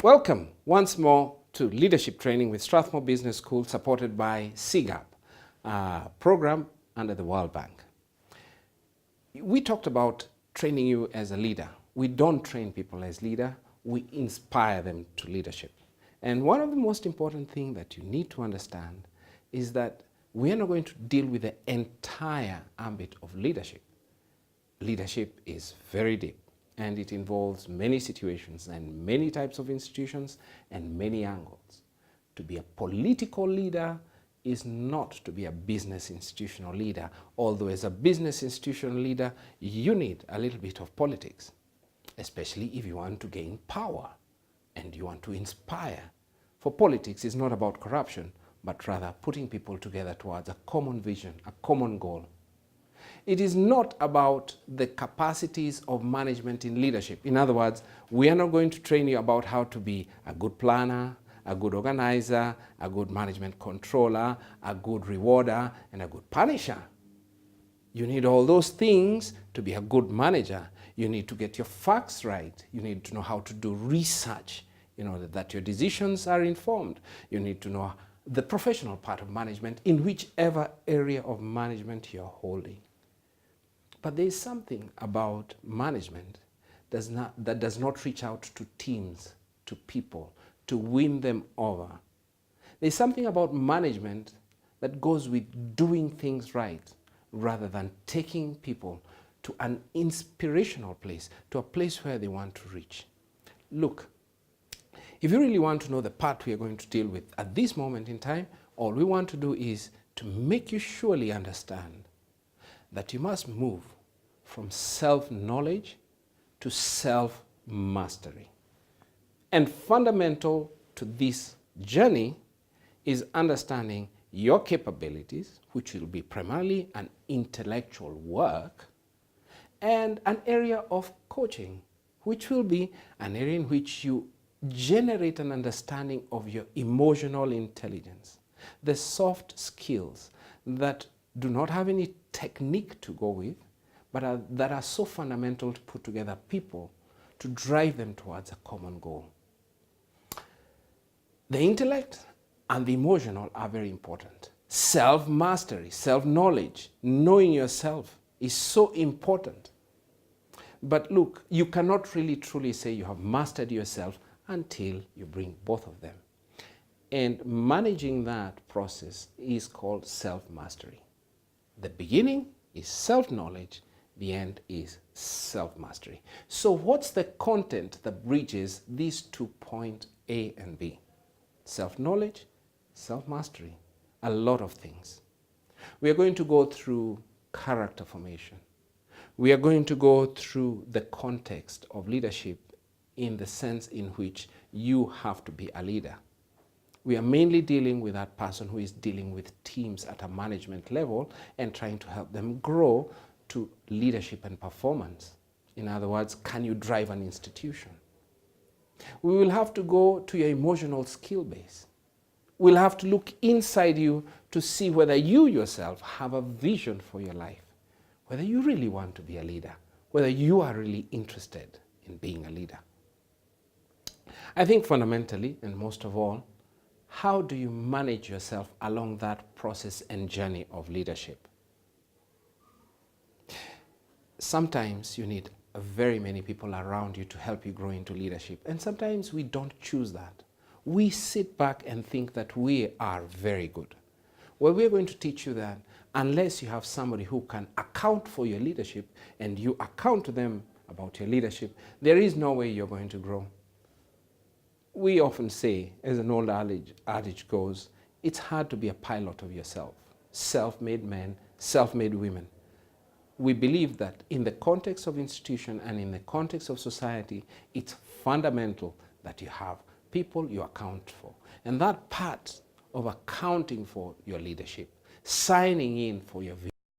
Welcome once more to Leadership Training with Strathmore Business School, supported by CGAP, a program under the World Bank. We talked about training you as a leader. We don't train people as leader, we inspire them to leadership. And one of the most important things that you need to understand is that we are not going to deal with the entire ambit of leadership. Leadership is very deep, and it involves many situations and many types of institutions and many angles. To be a political leader is not to be a business institutional leader, although as a business institutional leader, you need a little bit of politics, especially if you want to gain power and you want to inspire. For politics is not about corruption, but rather putting people together towards a common vision, a common goal. It is not about the capacities of management in leadership. In other words, we are not going to train you about how to be a good planner, a good organizer, a good management controller, a good rewarder, and a good punisher. You need all those things to be a good manager. You need to get your facts right. You need to know how to do research in order that your decisions are informed. You need to know the professional part of management in whichever area of management you're holding. But there is something about management that does not reach out to teams, to people, to win them over. There's something about management that goes with doing things right rather than taking people to an inspirational place, to a place where they want to reach. Look, if you really want to know the part we are going to deal with at this moment in time, all we want to do is to make you surely understand that you must move from self-knowledge to self-mastery. And fundamental to this journey is understanding your capabilities, which will be primarily an intellectual work, and an area of coaching, which will be an area in which you generate an understanding of your emotional intelligence, the soft skills that do not have any technique to go with, but that are so fundamental to put together people to drive them towards a common goal. The intellect and the emotional are very important. Self-mastery, self-knowledge, knowing yourself is so important. But look, you cannot really truly say you have mastered yourself until you bring both of them. And managing that process is called self-mastery. The beginning is self-knowledge, the end is self-mastery. So what's the content that bridges these 2 points, A and B? Self-knowledge, self-mastery, a lot of things. We are going to go through character formation. We are going to go through the context of leadership in the sense in which you have to be a leader. We are mainly dealing with that person who is dealing with teams at a management level and trying to help them grow to leadership and performance. In other words, can you drive an institution? We will have to go to your emotional skill base. We'll have to look inside you to see whether you yourself have a vision for your life, whether you really want to be a leader, whether you are really interested in being a leader. I think fundamentally, and most of all, how do you manage yourself along that process and journey of leadership? Sometimes you need very many people around you to help you grow into leadership, and sometimes we don't choose that. We sit back and think that we are very good. Well, we're going to teach you that unless you have somebody who can account for your leadership and you account to them about your leadership, there is no way you're going to grow. We often say, as an old adage goes, it's hard to be a pilot of yourself. Self-made men, self-made women. We believe that in the context of institution and in the context of society, it's fundamental that you have people you account for. And that part of accounting for your leadership, signing in for your vision,